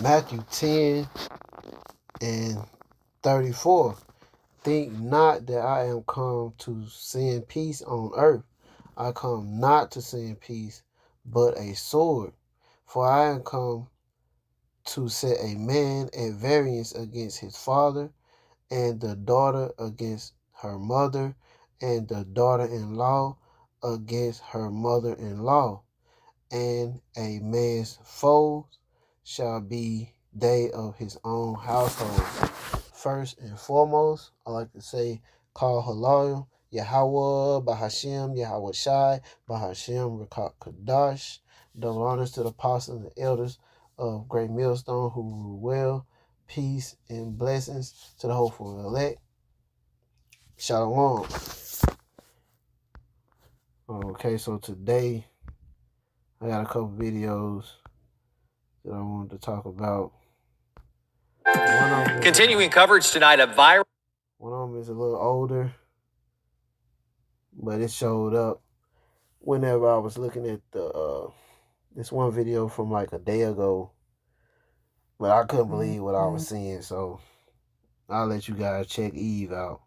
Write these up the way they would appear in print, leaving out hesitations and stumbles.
Matthew 10 and 34. Think not that I am come to send peace on earth. I come not to send peace, but a sword. For I am come to set a man at variance against his father, and the daughter against her mother, and the daughter-in-law against her mother-in-law. And a man's foes shall be they of his own household. First and foremost, I like to say, call halal, Yahweh, Bahashem, Yahweh Shai, Bahashem, Rakat Kadash. Double honors to the apostles and elders of Great Millstone who rule well. Peace and blessings to the hopeful elect. Shalom. Okay, so today I got a couple videos that I wanted to talk about. Continuing coverage tonight of viral. One of them is a little older, but it showed up whenever I was looking at the this one video from like a day ago, but I couldn't believe what I was seeing, so I'll let you guys check Eve out.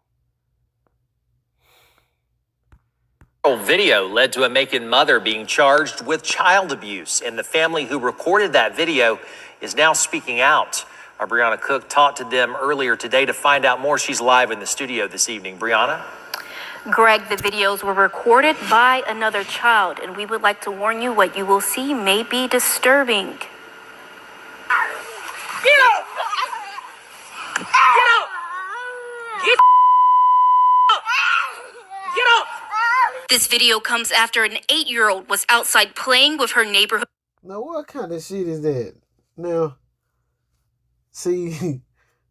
Video led to a Macon mother being charged with child abuse, and the family who recorded that video is now speaking out. Our Brianna Cook talked to them earlier today to find out more. She's live in the studio this evening. Brianna? Greg, the videos were recorded by another child, and we would like to warn you what you will see may be disturbing. Get up! Get up! Get up! Get up! This video comes after an 8-year-old was outside playing with her neighborhood. Now, what kind of shit is that? Now, see,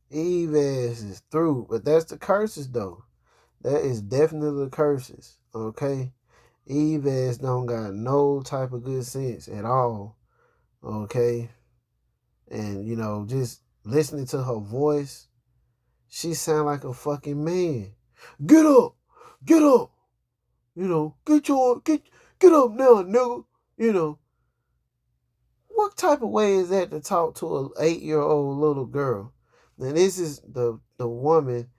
Eve ass is through, but that's the curses, though. That is definitely the curses, okay? Eve ass don't got no type of good sense at all, okay? And, you know, just listening to her voice, she sound like a fucking man. Get up! Get up! You know, get up now, nigga. You know, what type of way is that to talk to an 8-year-old little girl? And this is the woman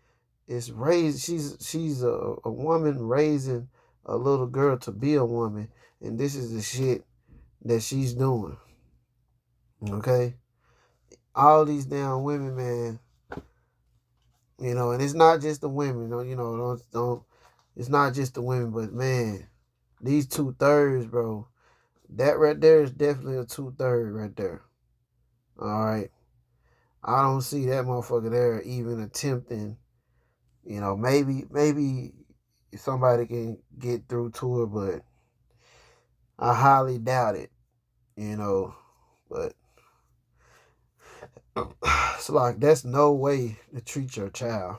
is raised. She's a woman raising a little girl to be a woman, and this is the shit that she's doing. Okay, all these damn women, man. You know, and it's not just the women. You know, don't. It's not just the women, but man, these 2/3, bro. That right there is definitely a 2/3 right there. All right. I don't see that motherfucker there even attempting. You know, maybe somebody can get through to her, but I highly doubt it. You know, but it's like that's no way to treat your child.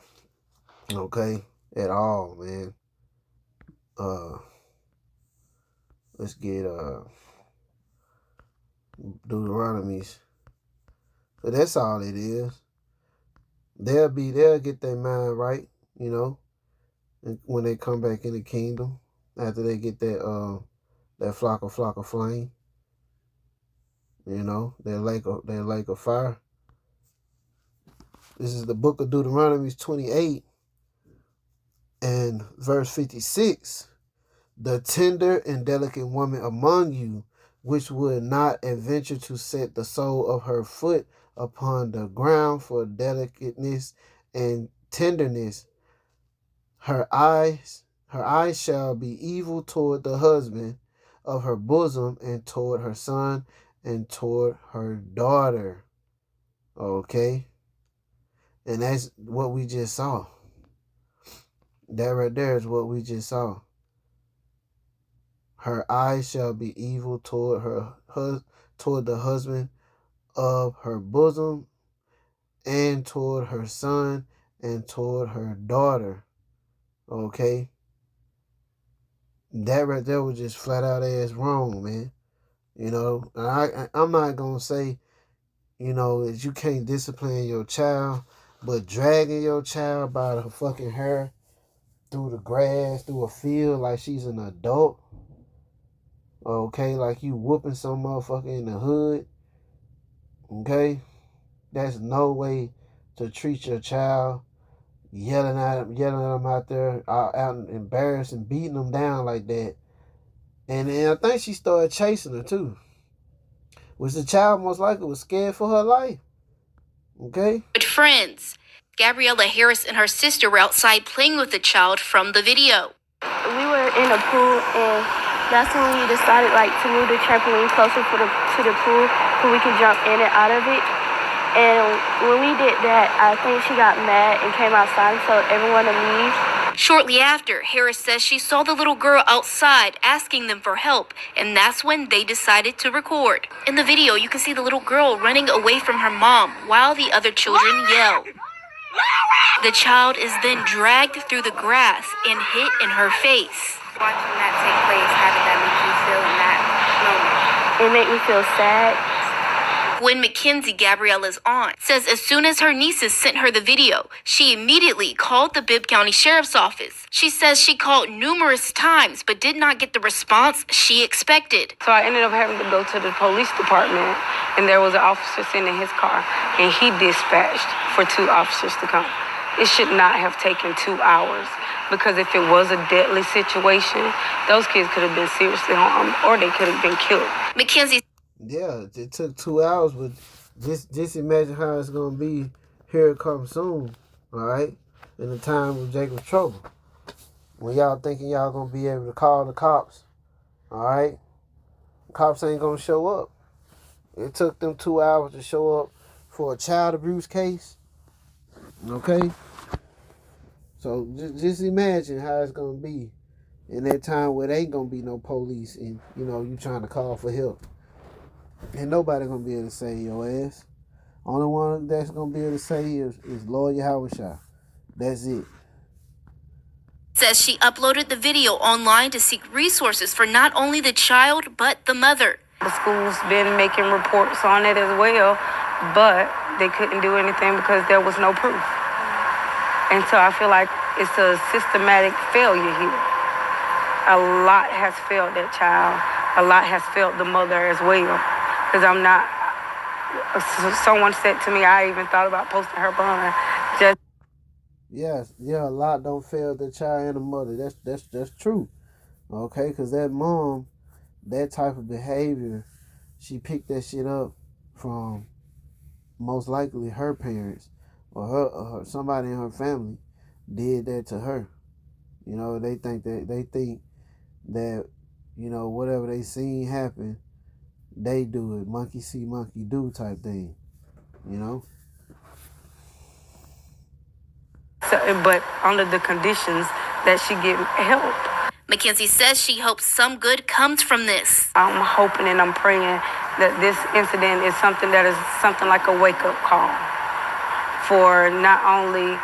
Okay, at all, man. Let's get Deuteronomies. So that's all it is. They'll get their mind right, you know, when they come back in the kingdom after they get that flock of flame. You know, their lake of fire. This is the book of Deuteronomy 28 and verse 56. The tender and delicate woman among you, which would not adventure to set the sole of her foot upon the ground for delicateness and tenderness, her eyes shall be evil toward the husband of her bosom, and toward her son, and toward her daughter. Okay? And that's what we just saw. That right there is what we just saw. Her eyes shall be evil toward toward the husband of her bosom, and toward her son, and toward her daughter. Okay? That right there was just flat out ass wrong, man. You know, and I'm not gonna say, you know, that you can't discipline your child, but dragging your child by the fucking hair through the grass, through a field like she's an adult. Okay, like you whooping some motherfucker in the hood. Okay, That's no way to treat your child. Yelling at them out there, out embarrassing, beating them down like that. And I think she started chasing her too. Which the child most likely was scared for her life. Okay? Good friends. Gabriella Harris and her sister were outside playing with the child from the video. We were in a pool, and that's when we decided to move the trampoline closer to the pool so we could jump in and out of it. And when we did that, I think she got mad and came outside and told everyone to leave. Shortly after, Harris says she saw the little girl outside asking them for help, and that's when they decided to record. In the video, you can see the little girl running away from her mom while the other children yell. The child is then dragged through the grass and hit in her face. Watching that take place, how did that make you feel in that moment? It made me feel sad. Gwen McKenzie, Gabriella's aunt, says as soon as her nieces sent her the video, she immediately called the Bibb County Sheriff's Office. She says she called numerous times but did not get the response she expected. So I ended up having to go to the police department, and there was an officer sitting in his car, and he dispatched for 2 officers to come. It should not have taken 2 hours, because if it was a deadly situation, those kids could have been seriously harmed or they could have been killed. McKenzie. Yeah, it took 2 hours, but just imagine how it's gonna be here it comes soon, all right? In the time of Jacob's trouble, when y'all thinking y'all gonna be able to call the cops, all right? Cops ain't gonna show up. It took them 2 hours to show up for a child abuse case, okay? So just imagine how it's gonna be in that time where there ain't gonna be no police and you trying to call for help. And nobody gonna be able to save your ass. Only one that's gonna be able to save is Lawyer Howard Shaw. That's it. Says she uploaded the video online to seek resources for not only the child, but the mother. The school's been making reports on it as well, but they couldn't do anything because there was no proof. And so I feel like it's a systematic failure here. A lot has failed that child. A lot has failed the mother as well. Because someone said to me, I even thought about posting her bond. A lot don't fail the child and the mother. That's true. Okay, because that mom, that type of behavior, she picked that shit up from most likely her parents or her somebody in her family did that to her. They think that whatever they seen happen, they do it. Monkey see, monkey do type thing. So, but under the conditions that she get help. McKenzie says she hopes some good comes from this. I'm hoping and I'm praying that this incident is something like a wake-up call for not only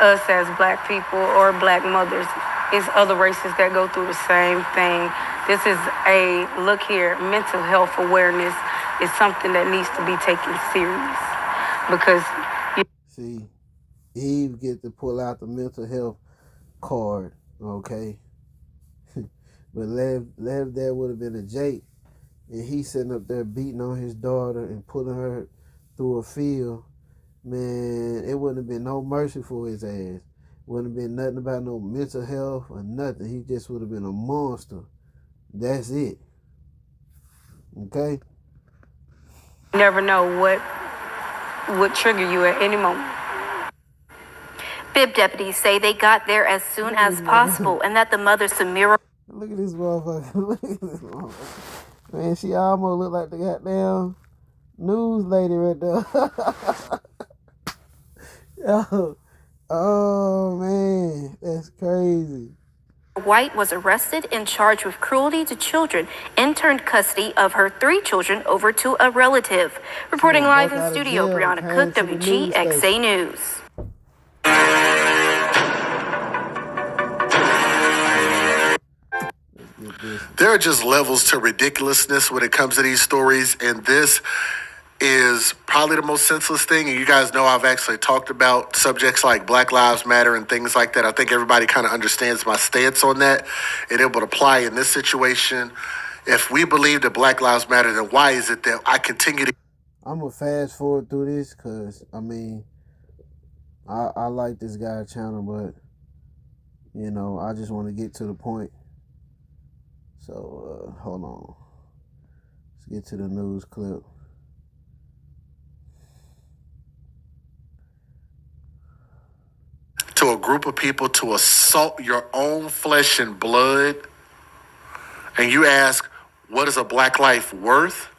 us as black people or black mothers. It's other races that go through the same thing. This is a, look here, mental health awareness is something that needs to be taken serious. Because see, Eve get to pull out the mental health card, okay? But Lev there would have been a Jake, and he sitting up there beating on his daughter and pulling her through a field. Man, it wouldn't have been no mercy for his ass. Wouldn't have been nothing about no mental health or nothing. He just would have been a monster. That's it. Okay? You never know what would trigger you at any moment. Bibb deputies say they got there as soon as possible and that the mother, Samira... Look at this motherfucker. Look at this motherfucker. Man, she almost looked like the goddamn news lady right there. Yo. Oh, man. That's crazy. White was arrested and charged with cruelty to children and turned custody of her 3 children over to a relative. Reporting live in studio, Brianna Cook, WGXA News. There are just levels to ridiculousness when it comes to these stories, and this is probably the most senseless thing. And you guys know I've actually talked about subjects like Black Lives Matter and things like that. I think everybody kind of understands my stance on that, and it would apply in this situation. If we believe that Black Lives Matter, then why is it that I continue to... I'm gonna fast forward through this because I mean, I like this guy's channel, but you know, I just want to get to the point. So hold on. Let's get to the news clip. To a group of people to assault your own flesh and blood, and you ask, what is a black life worth?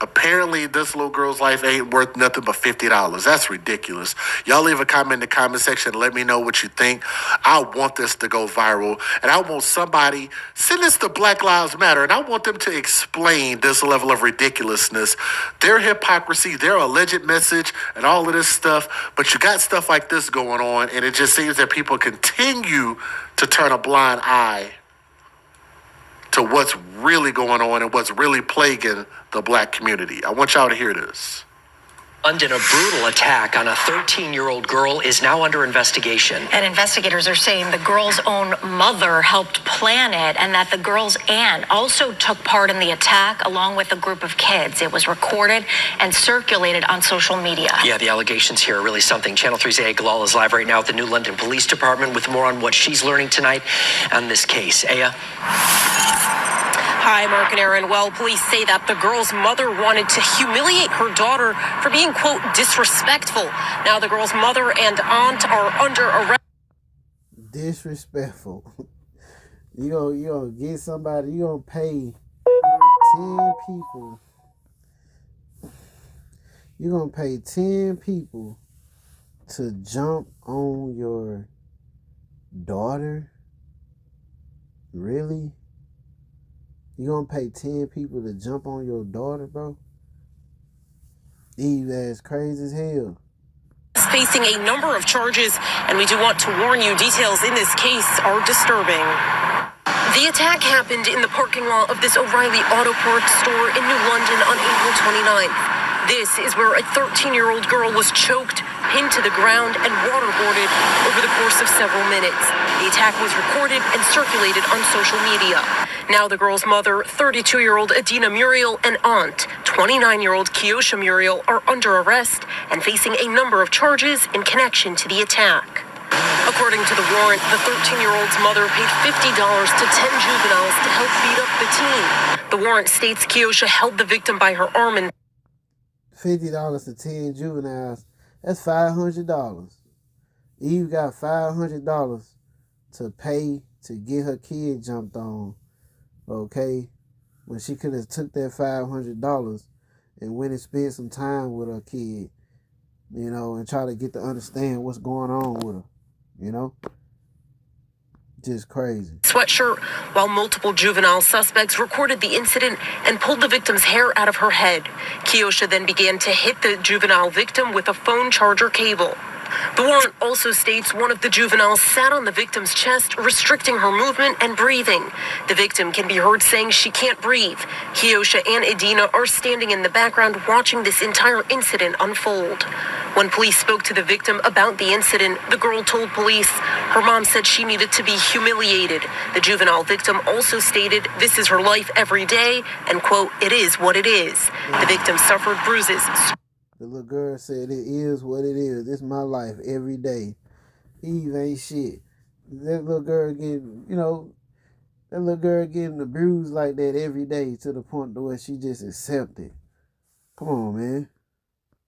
Apparently, this little girl's life ain't worth nothing but $50. That's ridiculous. Y'all leave a comment in the comment section and let me know what you think. I want this to go viral, and I want somebody, send this to Black Lives Matter, and I want them to explain this level of ridiculousness, their hypocrisy, their alleged message, and all of this stuff. But you got stuff like this going on, and it just seems that people continue to turn a blind eye to what's really going on and what's really plaguing the black community. I want y'all to hear this. London, a brutal attack on a 13-year-old girl is now under investigation. And investigators are saying the girl's own mother helped plan it and that the girl's aunt also took part in the attack along with a group of kids. It was recorded and circulated on social media. Yeah, the allegations here are really something. Channel 3's Aya Galal is live right now at the New London Police Department with more on what she's learning tonight on this case. Aya? Hi, Mark and Aaron. Well, police say that the girl's mother wanted to humiliate her daughter for being, quote, disrespectful. Now the girl's mother and aunt are under arrest. Disrespectful. You gonna get somebody, you gonna pay 10 people. You're gonna pay 10 people to jump on your daughter? Really? You gonna pay 10 people to jump on your daughter, bro? Eve ass crazy as hell. Facing a number of charges, and we do want to warn you, details in this case are disturbing. The attack happened in the parking lot of this O'Reilly Auto Parts store in New London on April 29th. This is where a 13-year-old girl was choked, pinned to the ground, and waterboarded over the course of several minutes. The attack was recorded and circulated on social media. Now the girl's mother, 32-year-old Adina Muriel, and aunt, 29-year-old Kiosha Muriel, are under arrest and facing a number of charges in connection to the attack. According to the warrant, the 13-year-old's mother paid $50 to 10 juveniles to help beat up the teen. The warrant states Kiosha held the victim by her arm and $50 to 10 juveniles, that's $500. Eve got $500 to pay to get her kid jumped on, okay? When she could have took that $500 and went and spent some time with her kid, you know, and try to get to understand what's going on with her, you know? Just crazy. Sweatshirt, while multiple juvenile suspects recorded the incident and pulled the victim's hair out of her head. Kiosha then began to hit the juvenile victim with a phone charger cable. The warrant also states one of the juveniles sat on the victim's chest, restricting her movement and breathing. The victim can be heard saying she can't breathe. Kiosha and Adina are standing in the background watching this entire incident unfold. When police spoke to the victim about the incident, the girl told police her mom said she needed to be humiliated. The juvenile victim also stated this is her life every day and, quote, it is what it is. The victim suffered bruises. The little girl said, it is what it is. This is my life every day. Eve ain't shit. That little girl getting, that little girl getting abused like that every day to the point to where she just accepted. Come on, man.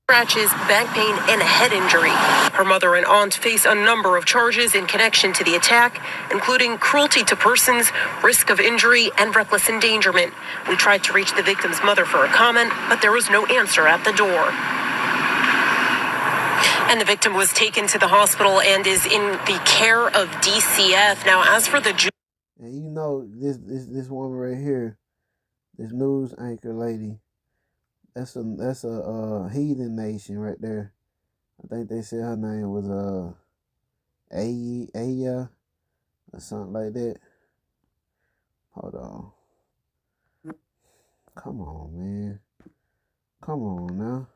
Scratches, back pain, and a head injury. Her mother and aunt face a number of charges in connection to the attack, including cruelty to persons, risk of injury, and reckless endangerment. We tried to reach the victim's mother for a comment, but there was no answer at the door. And the victim was taken to the hospital and is in the care of DCF. Now, as for the and you know, this woman right here, this news anchor lady, that's a heathen nation right there. I think they said her name was Aya or something like that. Hold on. Come on, man. Come on now.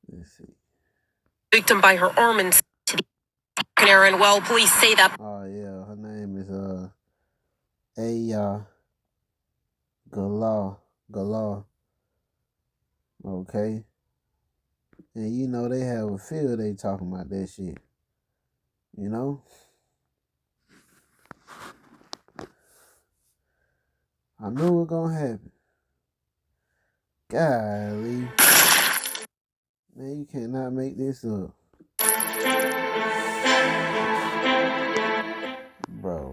Let's see. Victim by her arm and to the Aaron. Well, police say that. Oh yeah, her name is Aya Galah. Okay? And you know they have a field they talking about that shit. You know? I knew it was gonna happen. Golly. Man, you cannot make this up. Bro.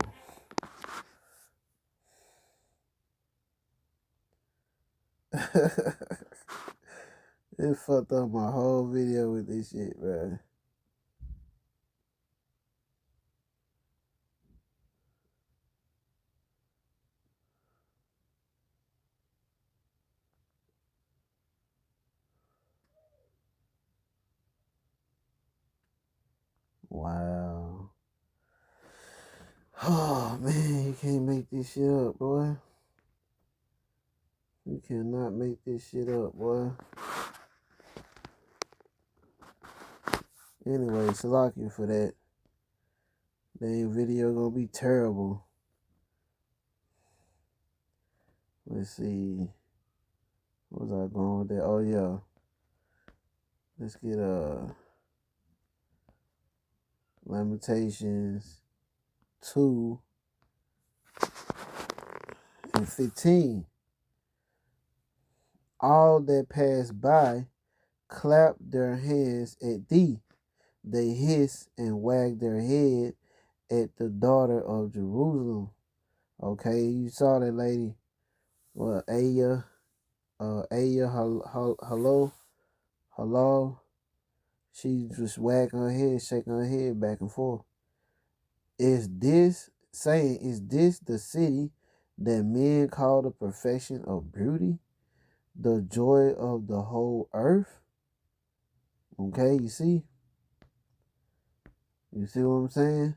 It fucked up my whole video with this shit, bro. Wow. Oh, man, you can't make this shit up, boy. You cannot make this shit up, boy. Anyway, Salakia for that. Dang video gonna be terrible. Let's see. What was I going with that? Oh, yeah. Let's get Lamentations 2 and 15. All that pass by clap their hands at thee. They hiss and wag their head at the daughter of Jerusalem. Okay, you saw that lady. Well, Aya, hello. She just wagging her head, shaking her head back and forth. Is this the city that men call the perfection of beauty? The joy of the whole earth? Okay, you see? You see what I'm saying?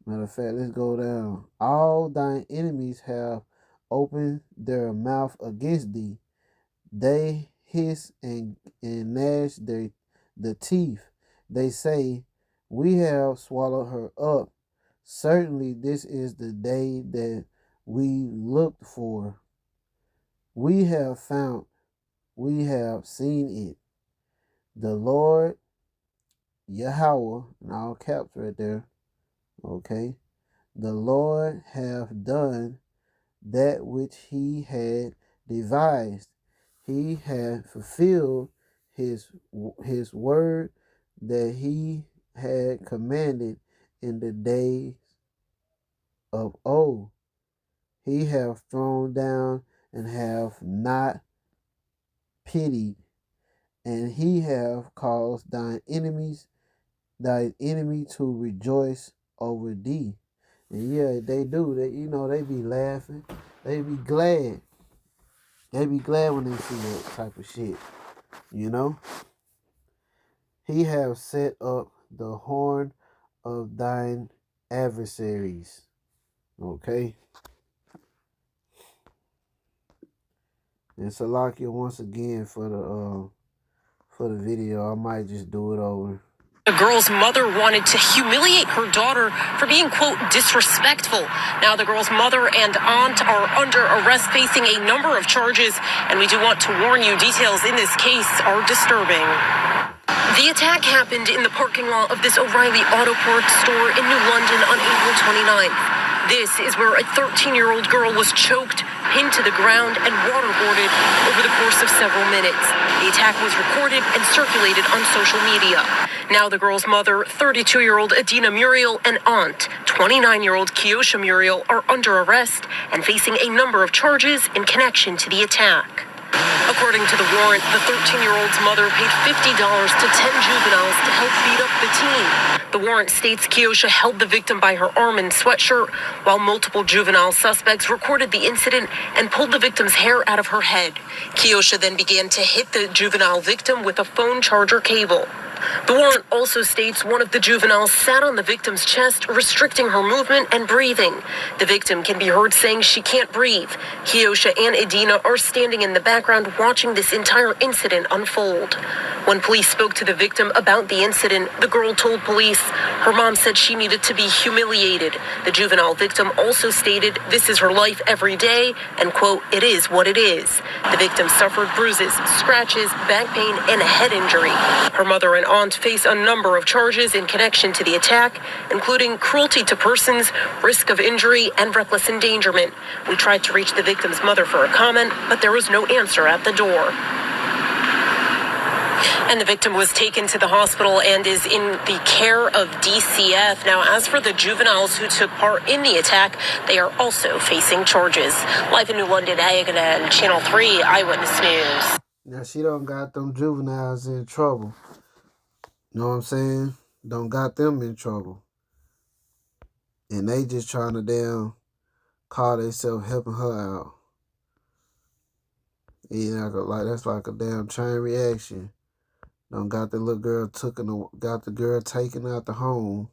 Matter of fact, let's go down. All thine enemies have opened their mouth against thee. They hiss and gnash the teeth. They say, we have swallowed her up. Certainly this is the day that we looked for. We have seen it. The Lord Yahweh, in all caps right there, okay, the Lord hath done that which he had devised. He had fulfilled his word that he had commanded in the days of old. He hath thrown down and have not pitied, and he hath caused thine enemy to rejoice over thee. And yeah, they do. They be laughing. They be glad. They be glad when they see that type of shit. You know? He have set up the horn of thine adversaries. Okay? And Salakia once again for the video. I might just do it over. The girl's mother wanted to humiliate her daughter for being, quote, disrespectful. Now the girl's mother and aunt are under arrest facing a number of charges, and we do want to warn you, details in this case are disturbing. The attack happened in the parking lot of this O'Reilly Auto Parts store in New London on April 29th. This is where a 13-year-old girl was choked, pinned to the ground, and waterboarded over the course of several minutes. The attack was recorded and circulated on social media. Now the girl's mother, 32-year-old Adina Muriel, and aunt, 29-year-old Kiosha Muriel, are under arrest and facing a number of charges in connection to the attack. According to the warrant, the 13-year-old's mother paid $50 to 10 juveniles to help beat up the teen. The warrant states Kiosha held the victim by her arm and sweatshirt, while multiple juvenile suspects recorded the incident and pulled the victim's hair out of her head. Kiosha then began to hit the juvenile victim with a phone charger cable. The warrant also states one of the juveniles sat on the victim's chest, restricting her movement and breathing. The victim can be heard saying she can't breathe. Kiosha and Adina are standing in the background watching this entire incident unfold. When police spoke to the victim about the incident, the girl told police, Her mom said she needed to be humiliated. The juvenile victim also stated this is her life every day and, quote, it is what it is. The victim suffered bruises, scratches, back pain, and a head injury. Her mother and aunt face a number of charges in connection to the attack, including cruelty to persons, risk of injury, and reckless endangerment. We tried to reach the victim's mother for a comment, but there was no answer at the door. And the victim was taken to the hospital and is in the care of DCF. Now, as for the juveniles who took part in the attack, they are also facing charges. Live in New London, Ayagadon, Channel 3 Eyewitness News. Now, she don't got them juveniles in trouble. Know what I'm saying? Don't got them in trouble. And they just trying to damn call themselves helping her out. Yeah, like that's like a damn chain reaction. Don't got the little girl got the girl taken out the home.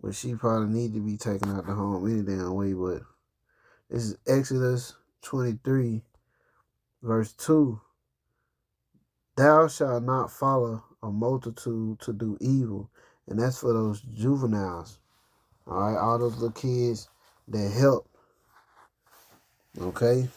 Well, she probably need to be taken out the home any damn way, but this is Exodus 23, verse 2. Thou shalt not follow a multitude to do evil. And that's for those juveniles. All right, all those little kids that help. Okay?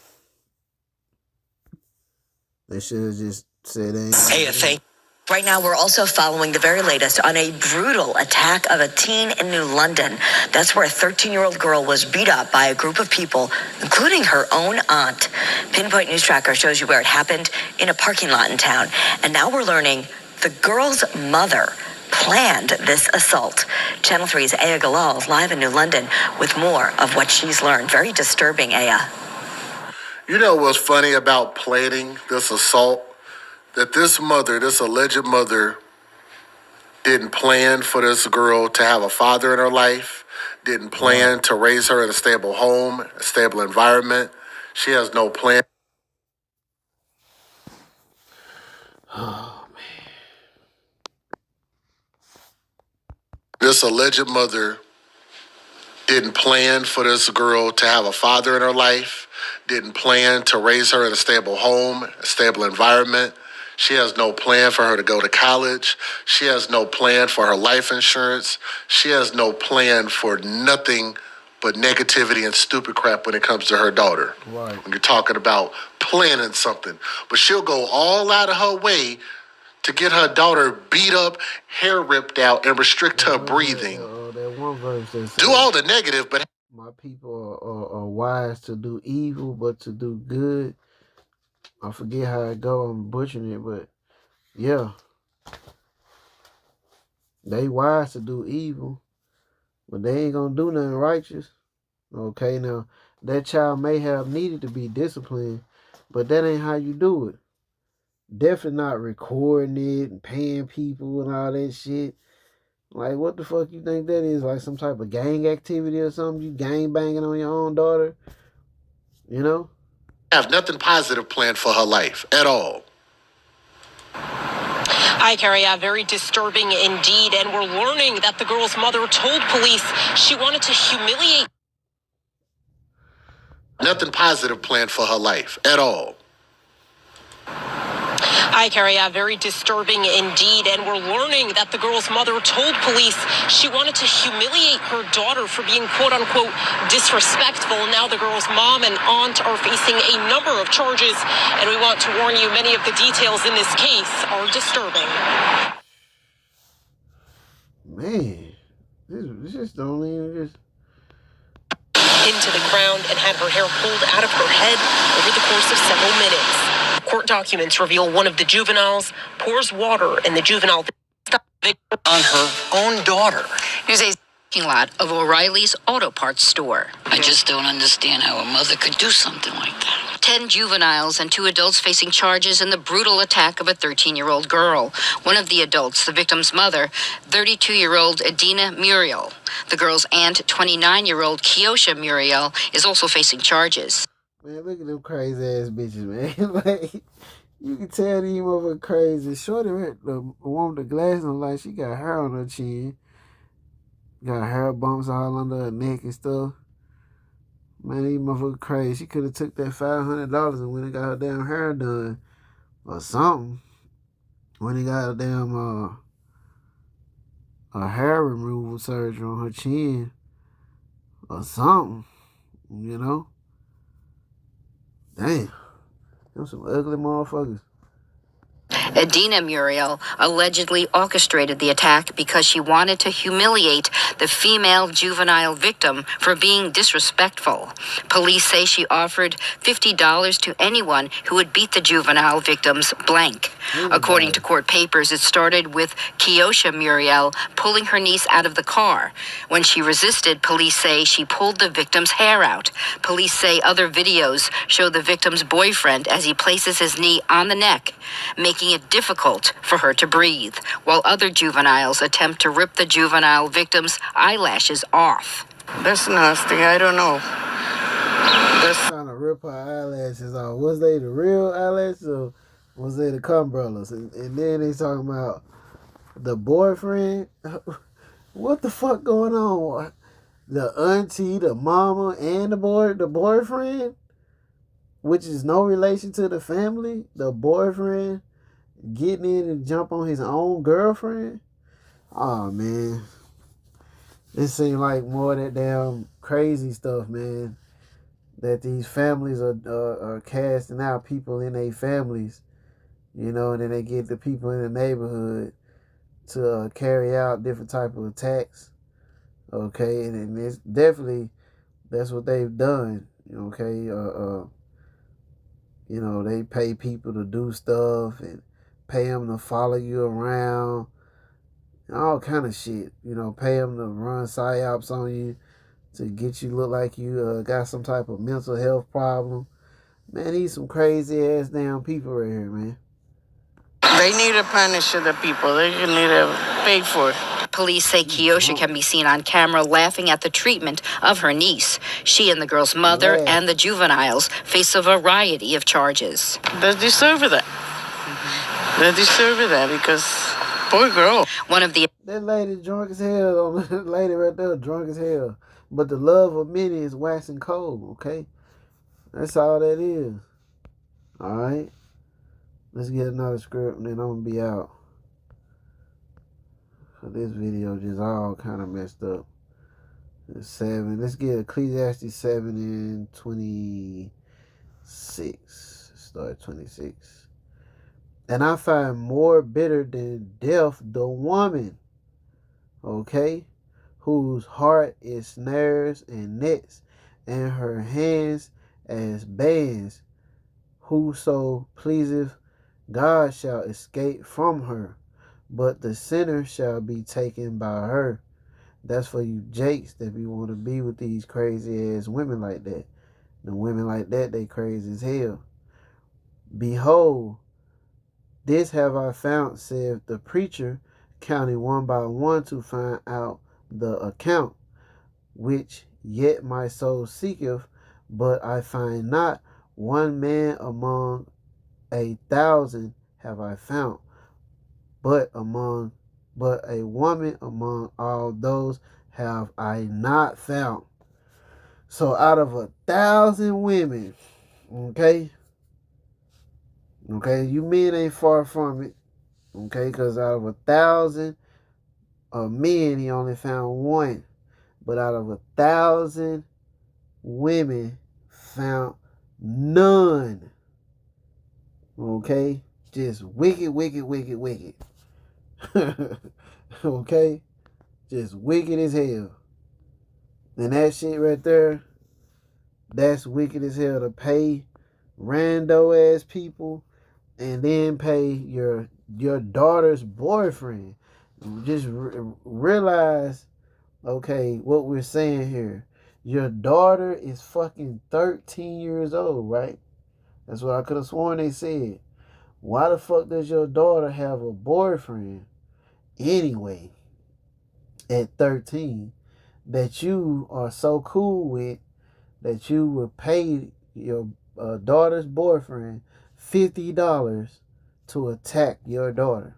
They should have just said they ain't. Right now, we're also following the very latest on a brutal attack of a teen in New London. That's where a 13-year-old girl was beat up by a group of people, including her own aunt. Pinpoint News Tracker shows you where it happened in a parking lot in town. And now we're learning the girl's mother planned this assault. Channel 3's Aya Galal is live in New London with more of what she's learned. Very disturbing, Aya. You know what's funny about planning this assault? That this alleged mother, didn't plan for this girl to have a father in her life, didn't plan to raise her in a stable home, a stable environment. She has no plan. Oh, man. This alleged mother didn't plan for this girl to have a father in her life, didn't plan to raise her in a stable home, a stable environment. She has no plan for her to go to college. She has no plan for her life insurance. She has no plan for nothing but negativity and stupid crap when it comes to her daughter. Right. When you're talking about planning something. But she'll go all out of her way to get her daughter beat up, hair ripped out, and restrict her breathing. That one verse that says, do all the negative, but my people are wise to do evil, but to do good. I forget how it go. I'm butchering it, but yeah. They wise to do evil, but they ain't gonna do nothing righteous. Okay, now, that child may have needed to be disciplined, but that ain't how you do it. Definitely not recording it and paying people and all that shit. Like, what the fuck you think that is? Like some type of gang activity or something? You gang banging on your own daughter? You know? have nothing positive planned for her life at all. Hi, Carrie. Very disturbing indeed. And we're learning that the girl's mother told police she wanted to humiliate. Nothing positive planned for her life at all. Hi, Carrie. Very disturbing indeed. And we're learning that the girl's mother told police she wanted to humiliate her daughter for being, quote unquote, disrespectful. Now the girl's mom and aunt are facing a number of charges. And we want to warn you, many of the details in this case are disturbing. Man, this just don't even just... into the ground and had her hair pulled out of her head over the course of several minutes. Court documents reveal one of the juveniles pours water in the juvenile on her own daughter. Here's a parking lot of O'Reilly's Auto Parts store. I just don't understand how a mother could do something like that. 10 juveniles and 2 adults facing charges in the brutal attack of a 13-year-old girl. One of the adults, the victim's mother, 32-year-old Adina Muriel. The girl's aunt, 29-year-old Kiosha Muriel, is also facing charges. Man, look at them crazy ass bitches, man. Like, you can tell these motherfuckers crazy. Shorty, the woman with the glasses on, like, she got hair on her chin. Got hair bumps all under her neck and stuff. Man, these motherfuckers crazy. She could have took that $500 and went and got her damn hair done. Or something. When he got her damn, a hair removal surgery on her chin or something, you know? Damn. Them some ugly motherfuckers. Adina Muriel allegedly orchestrated the attack because she wanted to humiliate the female juvenile victim for being disrespectful. Police say she offered $50 to anyone who would beat the juvenile victim's blank. According to court papers, it started with Kiosha Muriel pulling her niece out of the car. When she resisted, police say she pulled the victim's hair out. Police say other videos show the victim's boyfriend as he places his knee on the neck, making it difficult for her to breathe, while other juveniles attempt to rip the juvenile victim's eyelashes off. That's nasty. I don't know. Trying to rip her eyelashes off. Was they the real eyelashes or was they the cumbrellas? And then they talking about the boyfriend. What the fuck going on? The auntie, the mama, and the boyfriend, which is no relation to the family. The boyfriend getting in and jump on his own girlfriend. Oh man, it seems like more of that damn crazy stuff, man. That these families are casting out people in their families, you know, and then they get the people in the neighborhood to carry out different type of attacks, okay, and it's definitely, that's what they've done, okay, you know, they pay people to do stuff and pay them to follow you around, all kind of shit, you know, pay them to run psyops on you to get you look like you got some type of mental health problem. Man, these some crazy ass damn people right here, man. They need to punish the people. They need to pay for it. Police say Kiosha can be seen on camera laughing at the treatment of her niece. She and the girl's mother and the juveniles face a variety of charges. They deserve that. They deserve that because poor girl. One of the... That lady drunk as hell. That lady right there drunk as hell. But the love of many is waxing cold, okay? That's all that is. Alright? Let's get another script and then I'm going to be out. This video just all kind of messed up. It's 7. Let's get Ecclesiastes 7 and 26. Start 26. And I find more bitter than death the woman, okay, whose heart is snares and nets, and her hands as bands. Whoso pleaseth God shall escape from her, but the sinner shall be taken by her. That's for you jakes that be want to be with these crazy ass women like that. The women like that, they crazy as hell. Behold, this have I found, saith the preacher, counting one by one to find out the account, which yet my soul seeketh, but I find not. One man among 1,000 have I found, but a woman among all those have I not found. So out of 1,000 women, okay, you men ain't far from it, okay, because out of 1,000 men, he only found one, but out of 1,000 women, found none. Okay, just wicked. Okay, just wicked as hell. And that shit right there, that's wicked as hell, to pay rando ass people and then pay your daughter's boyfriend. Just realize, okay, what we're saying here. Your daughter is fucking 13 years old, right? That's what I could have sworn they said. Why the fuck does your daughter have a boyfriend anyway at 13 that you are so cool with that you would pay your daughter's boyfriend $50 to attack your daughter?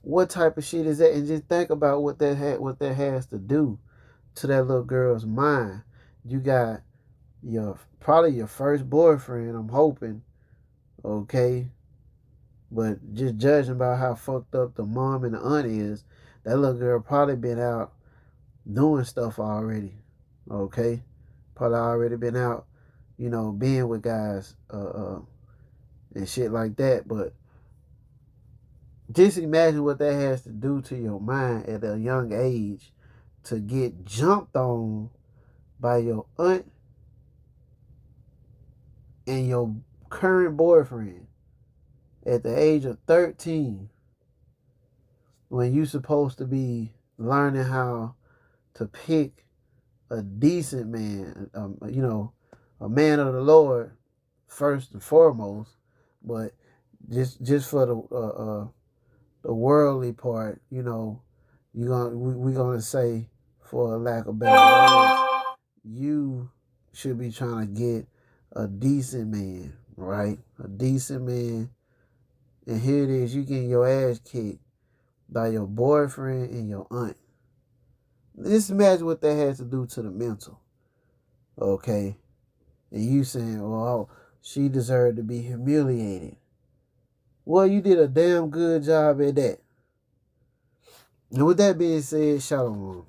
What type of shit is that? And just think about what that has to do to that little girl's mind. You got probably your first boyfriend, I'm hoping, okay? But just judging by how fucked up the mom and the aunt is, that little girl probably been out doing stuff already. Okay? Probably already been out, you know, being with guys and shit like that. But just imagine what that has to do to your mind at a young age to get jumped on by your aunt and your current boyfriend at the age of 13, when you supposed to be learning how to pick a decent man, you know, a man of the Lord first and foremost, but just for the worldly part, you know, we're gonna say, for a lack of better words, you should be trying to get a decent man, right? A decent man. And here it is, you getting your ass kicked by your boyfriend and your aunt. Just imagine what that has to do to the mental. Okay? And you saying, well, she deserved to be humiliated. Well, you did a damn good job at that. And with that being said, shalom.